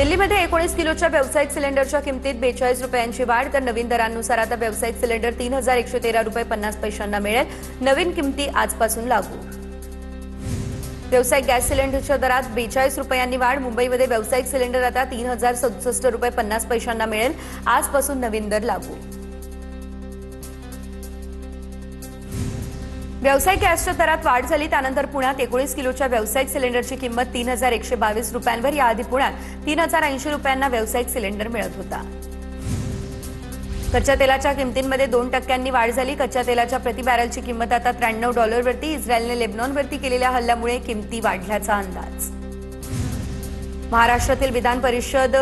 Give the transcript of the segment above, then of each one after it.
दिल्लीमध्ये 19 किलोच्या व्यावसायिक सिलेंडरच्या किमतीत 42 रुपयांची वाढ, तर नवीन दरांनुसार आता व्यावसायिक सिलेंडर 3113 रुपये 50 पैशांना मिळेल. नवीन किमती आजपासून लागू. व्यावसायिक गॅस सिलेंडरच्या दरात 42 रुपयांनी वाढ. मुंबईमध्ये व्यावसायिक सिलेंडर आता 3067 रुपये 50 पैशांना मिळेल. आजपासून नवीन दर लागू. व्यावसायिक गॅसच्या दरात वाढ झाली, त्यानंतर पुण्यात 19 किलोच्या व्यावसायिक सिलेंडरची किंमत 3122 रुपयांवर. याआधी पुण्यात 3080 रुपयांना व्यावसायिक सिलेंडर मिळत होता. कच्च्या तेलाच्या किमतींमध्ये 2% वाढ झाली. कच्च्या तेलाच्या प्रति बॅरलची किंमत आता $93वरती. इस्रायलने लेबनॉनवरती केलेल्या हल्ल्यामुळे किमती वाढल्याचा अंदाज. महाराष्ट्रातील विधान परिषद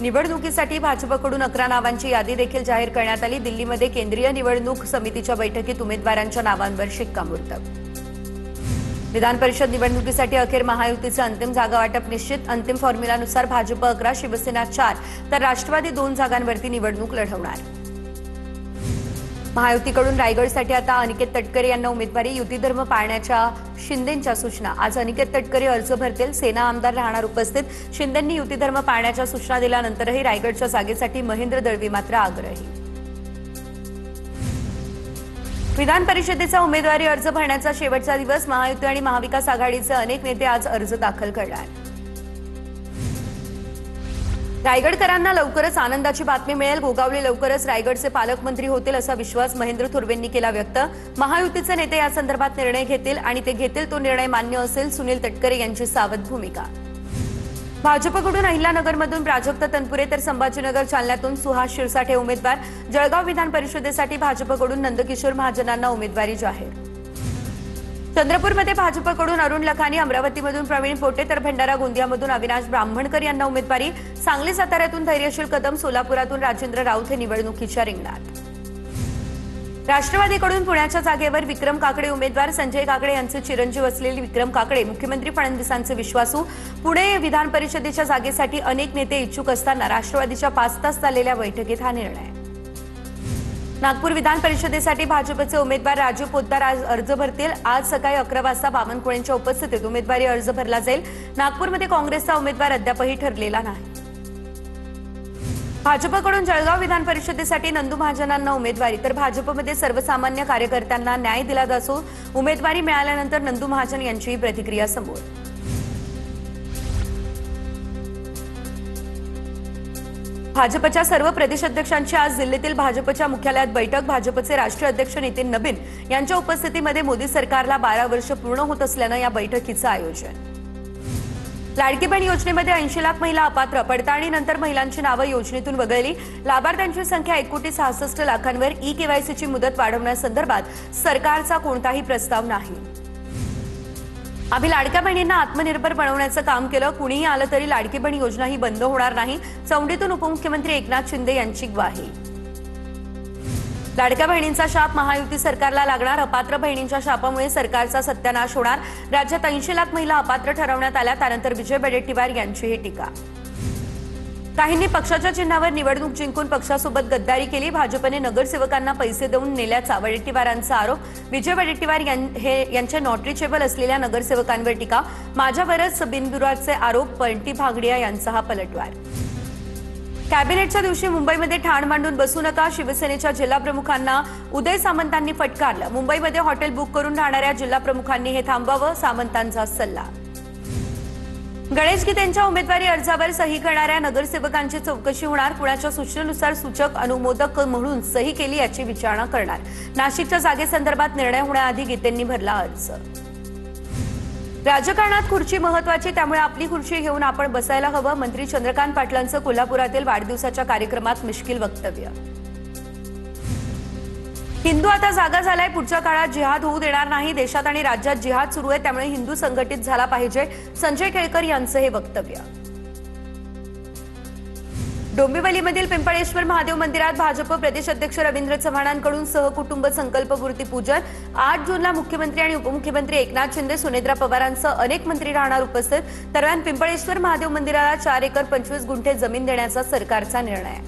निवडणुकीसाठी भाजपकडून 11 नावांची यादी देखील जाहीर करण्यात आली. दिल्लीमध्ये केंद्रीय निवडणूक समितीच्या बैठकीत उमेदवारांच्या नावांवर शिक्कामोर्तब. विधान परिषद निवडणुकीसाठी अखेर महायुतीचं अंतिम जागा वाटप निश्चित. अंतिम फॉर्म्युलानुसार भाजप 11, शिवसेना 4 तर राष्ट्रवादी 2 जागांवरती निवडणूक लढवणार. महायुतीकडून रायगडसाठी आता अनिकेत तटकरे यांना उमेदवारी. युती धर्म पाळण्याच्या शिंदेंच्या सूचना. आज अनिकेत तटकरे अर्ज भरतील. सेना आमदार राहणार उपस्थित. शिंदेंनी युती धर्म पाळण्याच्या सूचना दिल्यानंतरही रायगडच्या जागेसाठी महेंद्र दळवी मात्र आग्रही. विधान परिषदेचा उमेदवारी अर्ज भरण्याचा शेवटचा दिवस. महायुती आणि महाविकास आघाडीचे अनेक नेते आज अर्ज दाखल करणार. रायगडकरांना लवकरच आनंदाची बातमी मिळेल. गोगावले लवकरच रायगडचे पालकमंत्री होतील असा विश्वास महेंद्र थोरवेंनी केला व्यक्त. महायुतीचे नेते या संदर्भात निर्णय घेतील आणि ते घेतील तो निर्णय मान्य असेल. सुनील तटकरे यांची सावध भूमिका. भाजपकडून अहिल्यानगरमधून प्राजक्त तनपुरे तर संभाजीनगर जालन्यातून सुहास शिरसाठे उमेदवार. जळगाव विधान परिषदेसाठी भाजपकडून नंदकिशोर महाजनांना उमेदवारी जाहीर. चंद्रपूरमध्ये भाजपकडून अरुण लखानी, अमरावतीमधून प्रवीण पोटे तर भंडारा गोंदियामधून अविनाश ब्राह्मणकर यांना उमेदवारी. सांगली साताऱ्यातून धैर्यशील कदम, सोलापुरातून राजेंद्र राऊत हे निवडणुकीच्या रिंगणात. राष्ट्रवादीकडून पुण्याच्या जागेवर विक्रम काकडे उमेदवार. संजय काकडे यांचे चिरंजीव असलेले विक्रम काकडे मुख्यमंत्री फडणवीसांचे विश्वासू. पुणे विधान परिषदेच्या जागेसाठी अनेक नेते इच्छुक असताना राष्ट्रवादीच्या 5 तास चाललेल्या बैठकीत हा निर्णय. नागपूर विधान परिषदेसाठी भाजपचे उमेदवार राजू पोद्दार आज अर्ज भरतील. आज सकाळी 11 वाजता बावनकुळेंच्या उपस्थितीत उमेदवारी अर्ज भरला जाईल. नागपूरमध्ये काँग्रेसचा उमेदवार अद्यापही ठरलेला नाही. भाजपकडून जळगाव विधान परिषदेसाठी नंदू महाजनांना उमेदवारी, तर भाजपमध्ये सर्वसामान्य कार्यकर्त्यांना न्याय दिला जातो. उमेदवारी मिळाल्यानंतर नंदू महाजन यांची प्रतिक्रिया समोर. भाजपच्या सर्व प्रदेशाध्यक्षांची आज दिल्लीतील भाजपच्या मुख्यालयात बैठक. भाजपचे राष्ट्रीय अध्यक्ष नितीन नबीन यांच्या उपस्थितीमध्ये मोदी सरकारला 12 वर्ष पूर्ण होत असल्यानं या बैठकीचं आयोजन. लाडकी बहीण योजनेमध्ये 80 लाख महिला अपात्र. पडताळणीनंतर महिलांची नावं योजनेतून वगळली. लाभार्थ्यांची संख्या 1,66 लाखांवर. ई-केवायसीची मुदत वाढवण्यासंदर्भात सरकारचा कोणताही प्रस्ताव नाही. आम्ही लाडक्या बहिणींना आत्मनिर्भर बनवण्याचं काम केलं. कुणीही आलं तरी लाडकी बहीण योजना ही बंद होणार नाही. चौंडीतून उपमुख्यमंत्री एकनाथ शिंदे यांची ग्वाही. लाडक्या बहिणींचा शाप महायुती सरकारला लागणार. अपात्र बहिणींच्या शापामुळे सरकारचा सत्यानाश होणार. राज्यात 80 लाख महिला अपात्र ठरवण्यात आल्या. त्यानंतर विजय वडेट्टीवार यांचीही टीका. काहींनी पक्षाच्या चिन्हावर निवडणूक जिंकून पक्षासोबत गद्दारी केली. भाजपने नगरसेवकांना पैसे देऊन नेल्याचा वडेट्टीवारांचा आरोप. विजय वडेट्टीवार यांच्या नॉट रिचेबल असलेल्या नगरसेवकांवर टीका. माझ्यावरच बिनबुडाचे आरोप. बंटी भागडिया यांचा हा पलटवार. कॅबिनेटच्या दिवशी मुंबईमध्ये ठाण मांडून बसू नका. शिवसेनेच्या जिल्हाप्रमुखांना उदय सामंतांनी फटकारलं. मुंबईमध्ये हॉटेल बुक करून राहणाऱ्या जिल्हाप्रमुखांनी हे थांबवावं, सामंतांचा सल्ला. गणेश गीतेंच्या उमेदवारी अर्जावर सही करणाऱ्या नगरसेवकांची चौकशी होणार. पुण्याच्या सूचनेनुसार सूचक अनुमोदक म्हणून सही केली याची विचारणा करणार. नाशिकच्या जागेसंदर्भात निर्णय होण्याआधी गीतेंनी भरला अर्ज. राजकारणात खुर्ची महत्वाची, त्यामुळे आपली खुर्ची घेऊन आपण बसायला हवं. मंत्री चंद्रकांत पाटलांचं कोल्हापुरातील वाढदिवसाच्या कार्यक्रमात मिश्कील वक्तव्य. हिंदू आता जागा झालाय. पुढच्या काळात जिहाद होऊ देणार नाही. देशात आणि राज्यात जिहाद सुरू आहे, त्यामुळे हिंदू संघटित झाला पाहिजे. संजय केळकर यांचं हे वक्तव्य. डोंबिवलीमधील पिंपळेश्वर महादेव मंदिरात भाजप प्रदेश अध्यक्ष रवींद्र चव्हाणांकडून सहकुटुंब संकल्पपूर्ती पूजन. 8 जूनला मुख्यमंत्री आणि उपमुख्यमंत्री एकनाथ शिंदे, सुनेत्रा पवारांसह अनेक मंत्री राहणार उपस्थित. दरम्यान पिंपळेश्वर महादेव मंदिराला 4 एकर 25 गुंठे जमीन देण्याचा सरकारचा निर्णय.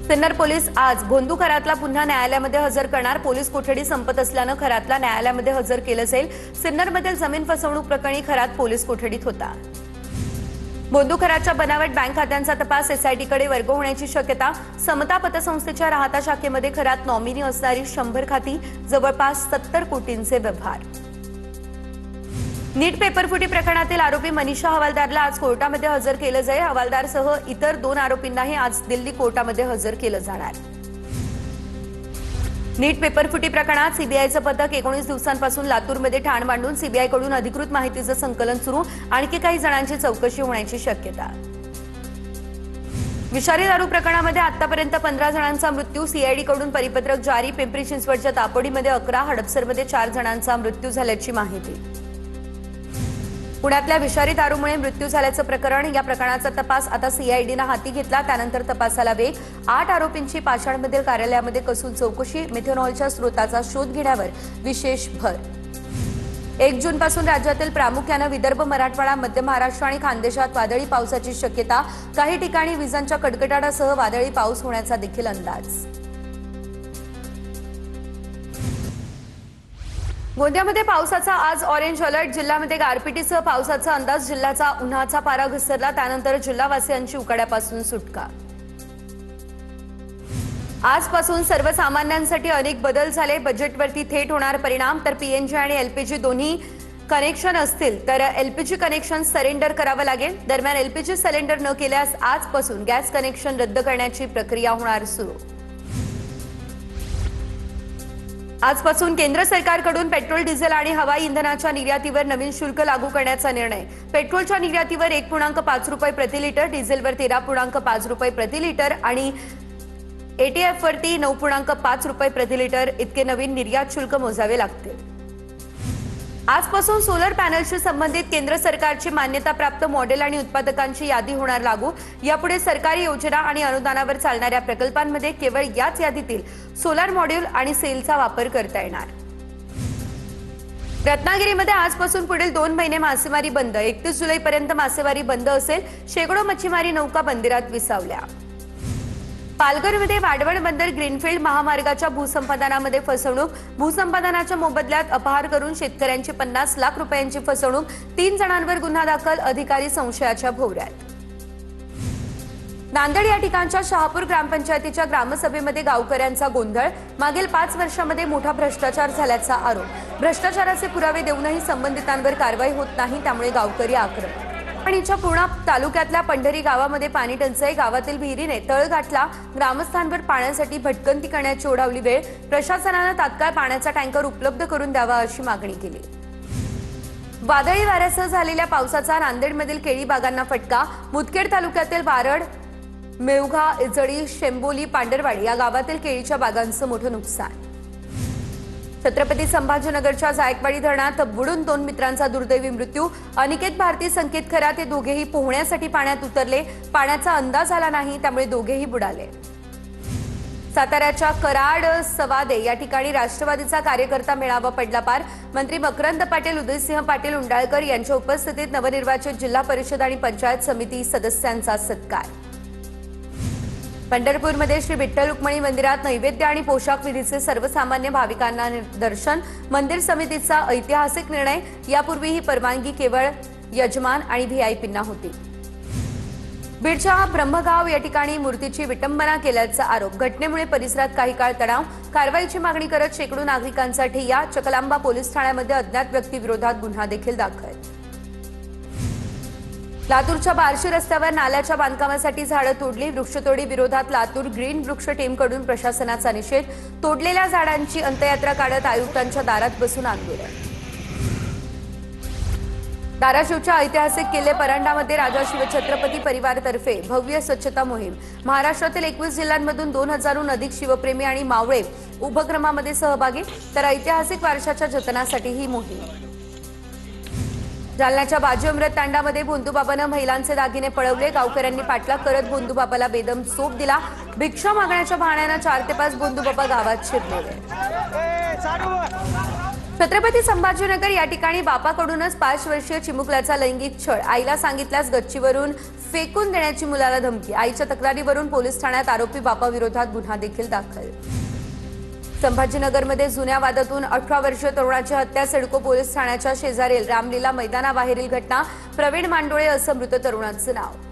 सिन्नर पोलीस आज भोंदू खरातला पुन्हा न्यायालयामध्ये हजर करणार. पोलीस कोठडी संपत असल्यानं खरातला न्यायालयामध्ये हजर केलं जाईल. सिन्नरमधील जमीन फसवणूक प्रकरणी खरात पोलीस कोठडीत होता. बोंदुखराच्या बनावट बँक खात्यांचा तपास एसआयटीकडे वर्ग होण्याची शक्यता. समता पतसंस्थेच्या राहता शाखेमध्ये खरात नॉमिनी असणारी 100 खाती, जवळपास 70 कोटींचे व्यवहार. नीट पेपरफुटी प्रकरणातील आरोपी मनीषा हवालदारला आज कोर्टामध्ये हजर केलं जाईल. हवालदारसह इतर 2 आरोपींनाही आज दिल्ली कोर्टामध्ये हजर केलं जाणार. नीट पेपरफुटी प्रकरणात सीबीआयचं पथक 19 दिवसांपासून लातूरमध्ये ठाण मांडून सीबीआयकडून अधिकृत माहितीचं संकलन सुरू. आणखी काही जणांची चौकशी होण्याची शक्यता. विषारी दारू प्रकरणामध्ये आतापर्यंत 15 जणांचा मृत्यू. सीआयडीकडून परिपत्रक जारी. पिंपरी चिंचवडच्या तापोडीमध्ये 11, हडपसरमध्ये 4 जणांचा मृत्यू झाल्याची माहिती. पुण्यातल्या विषारी दारूमुळे मृत्यू झाल्याचं प्रकरण. या प्रकरणाचा तपास आता सीआयडीनं हाती घेतला. त्यानंतर तपासाला वेग. 8 आरोपींची पाषाणमधील कार्यालयामध्ये कसून चौकशी. मिथेनॉलच्या स्रोताचा शोध घेण्यावर विशेष भर. 1 जूनपासून राज्यातील प्रामुख्यानं विदर्भ, मराठवाडा, मध्य महाराष्ट्र आणि खानदेशात वादळी पावसाची शक्यता. काही ठिकाणी विजांच्या कडकडाटासह वादळी पाऊस होण्याचा देखील अंदाज. गोंदियामध्ये पावसाचा आज ऑरेंज अलर्ट. जिल्ह्यामध्ये गारपिटीसह पावसाचा अंदाज. जिल्ह्याचा उन्हाचा पारा घसरला. त्यानंतर जिल्हावासियांची उकाड्यापासून सुटका. आजपासून सर्वसामान्यांसाठी अनेक बदल झाले. बजेटवरती थेट होणार परिणाम. तर पीएनजी आणि एलपीजी दोन्ही कनेक्शन असतील तर एलपीजी कनेक्शन सरेंडर करावं लागेल. दरम्यान एलपीजी सिलेंडर न केल्यास आजपासून गॅस कनेक्शन रद्द करण्याची प्रक्रिया होणार सुरू. आजपासून केंद्र सरकारकडून पेट्रोल, डिझेल आणि हवाई इंधनाच्या निर्यातीवर नवीन शुल्क लागू करण्याचा निर्णय. पेट्रोलच्या निर्यातीवर 1.5 रुपये प्रति लिटर, डिझेलवर 13.5 रुपये प्रति लिटर आणि एटीएफवरती 9.5 रुपये प्रति लिटर इतके नवीन निर्यात शुल्क मोजावे लागतील. आजपासून सोलर पॅनलशी संबंधित केंद्र सरकारची मान्यताप्राप्त मॉडेल आणि उत्पादकांची यादी होणार लागू. यापुढे सरकारी योजना आणि अनुदानावर चालणाऱ्या प्रकल्पांमध्ये केवळ याच यादीतील सोलर मॉड्यूल आणि सेलचा वापर करता येणार. रत्नागिरीमध्ये आजपासून पुढील 2 महिने मासेमारी बंद. 31 जुलैपर्यंत मासेमारी बंद असेल. शेकडो मच्छीमारी नौका बंदरात विसावल्या. पालघरमध्ये वाढवण बंदर ग्रीनफील्ड महामार्गाच्या भूसंपादनामध्ये फसवणूक. भूसंपादनाच्या मोबदल्यात अपहार करून शेतकऱ्यांची 50 लाख रुपयांची फसवणूक. 3 जणांवर गुन्हा दाखल. अधिकारी संशयाच्या भोवऱ्यात. नांदेड या ठिकाणच्या शहापूर ग्रामपंचायतीच्या ग्रामसभेमध्ये गावकऱ्यांचा गोंधळ. मागील 5 वर्षांमध्ये मोठा भ्रष्टाचार झाल्याचा आरोप. भ्रष्टाचाराचे पुरावे देऊनही संबंधितांवर कारवाई होत नाही. त्यामुळे गावकरी आक्रमक. पाणीच्या पूर्णा तालुक्यातल्या पंढरी गावामध्ये पाणी टंचाई. गावातील विहिरीने तळ गाठला. ग्रामस्थांवर पाण्यासाठी भटकंती करण्याची ओढावली वेळ. प्रशासनानं तात्काळ पाण्याचा टँकर उपलब्ध करून द्यावा अशी मागणी केली. वादळी वाऱ्यासह झालेल्या पावसाचा नांदेडमधील केळी बागांना फटका. मुदखेड तालुक्यातील वारड, मेवघा, इजळी, शेंबोली, पांढरवाडी या गावातील केळीच्या बागांचं मोठं नुकसान. छत्रपती संभाजीनगरच्या जायकवाडी धरणात बुडून 2 मित्रांचा दुर्दैवी मृत्यू. अनिकेत भारती, संकेत खरात हे दोघेही पोहण्यासाठी पाण्यात उतरले. पाण्याचा अंदाज आला नाही, त्यामुळे दोघेही बुडाले. साताऱ्याच्या कराड सवादे या ठिकाणी राष्ट्रवादीचा कार्यकर्ता मेळावा पडला पार. मंत्री मकरंद पाटील, उदयसिंह पाटील उंडाळकर यांच्या उपस्थितीत नवनिर्वाचित जिल्हा परिषद आणि पंचायत समिती सदस्यांचा सत्कार. पंढरपूरमध्ये श्री विठ्ठल रुक्मिणी मंदिरात नैवेद्य आणि पोशाख विधीचे सर्वसामान्य भाविकांना दर्शन. मंदिर समितीचा ऐतिहासिक निर्णय. यापूर्वी ही परवानगी केवळ यजमान आणि व्हीआयपींना होती. बीडच्या ब्रह्मगाव या ठिकाणी मूर्तीची विटंबना केल्याचा आरोप. घटनेमुळे परिसरात काही काळ तणाव. कारवाईची मागणी करत शेकडो नागरिकांसाठी या चकलांबा पोलीस ठाण्यामध्ये अज्ञात व्यक्तीविरोधात गुन्हा देखील दाखल. लातूरच्या बार्शी रस्त्यावर नाल्याच्या बांधकामासाठी झाडं तोडली. वृक्षतोडी विरोधात लातूर ग्रीन वृक्ष टीमकडून प्रशासनाचा निषेध. तोडलेल्या झाडांची अंत्ययात्रा काढत आयुक्तांच्या दारात बसून आंदोलन. धाराशिवच्या ऐतिहासिक किल्ले परांडामध्ये राजा शिवछत्रपती परिवारातर्फे भव्य स्वच्छता मोहीम. महाराष्ट्रातील 21 जिल्ह्यांमधून 2000हून अधिक शिवप्रेमी आणि मावळे उपक्रमामध्ये सहभागी. तर ऐतिहासिक वारशाच्या जतनासाठी ही मोहीम. जालन्याच्या बाजी अमृत तांडामध्ये भोंदूबाबानं महिलांचे दागिने पळवले. गावकऱ्यांनी पाठलाग करत भोंदूबाबाला बेदम चोप दिला. भिक्षा मागण्याच्या बहाण्यानं 4 ते 5 भोंदूबाबा गावात शिरले. छत्रपती संभाजीनगर या ठिकाणी बापाकडूनच 5 वर्षीय चिमुकल्याचा लैंगिक छळ. आईला सांगितल्यास गच्चीवरून फेकून देण्याची मुलाला धमकी. आईच्या तक्रारीवरून पोलीस ठाण्यात आरोपी बापाविरोधात गुन्हा देखील दाखल. संभाजीनगरमध्ये जुन्या वादातून 18 वर्षीय तरुणाची हत्या सिडको पोलीस ठाण्याच्या शेजारील रामलीला मैदानाबाहेरील घटना. प्रवीण मांडोळे असं मृत तरुणाचं नाव.